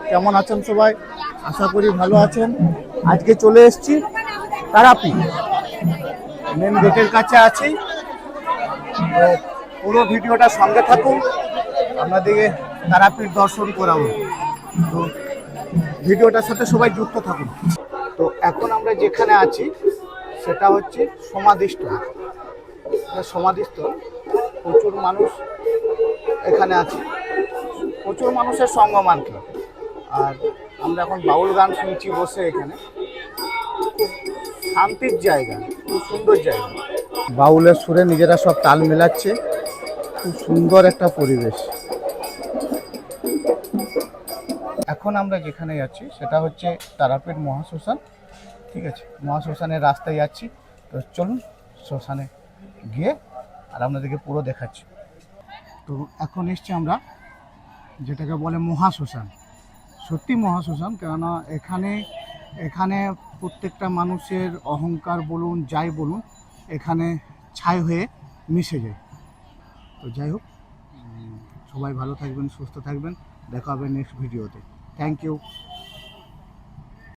কেমন আছেন সবাই? আশা করি ভালো আছেন। আজকে চলে এসেছি তারাপীঠ, মেন গেটের কাছে আছি। তো পুরো ভিডিওটা সঙ্গে থাকুন, আপনাদেরকে তারাপীঠ দর্শন করাবো। তো ভিডিওটার সাথে সবাই যুক্ত থাকুন। তো এখন আমরা যেখানে আছি সেটা হচ্ছে সমাধিস্থল। সমাধিস্থল, প্রচুর মানুষ এখানে আছে, প্রচুর মানুষের সঙ্গম আর কি। আর আমরা এখন বাউল গান শুনছি বসে এখানে। খুব শান্তির জায়গা, খুব সুন্দর জায়গা। বাউলের সুরে নিজেরা সব তাল মেলাচ্ছে, খুব সুন্দর একটা পরিবেশ। এখন আমরা যেখানে যাচ্ছি সেটা হচ্ছে তারাপীঠ মহাশ্মশান। ঠিক আছে, মহাশ্মশানের রাস্তায় যাচ্ছি। তো চলুন শ্মশানে গিয়ে আর আপনাদেরকে পুরো দেখাচ্ছি। তো এখন এসছি আমরা যেটাকে বলে মহাশ্মশান। সত্যি মহাশ্মশান, কেননা এখানে প্রত্যেকটা মানুষের অহংকার বলুন, যাই বলুন, এখানে ছাই হয়ে মিশে যায়। তো যাই হোক, সবাই ভালো থাকবেন, সুস্থ থাকবেন। দেখা হবে নেক্সট ভিডিওতে। Thank you.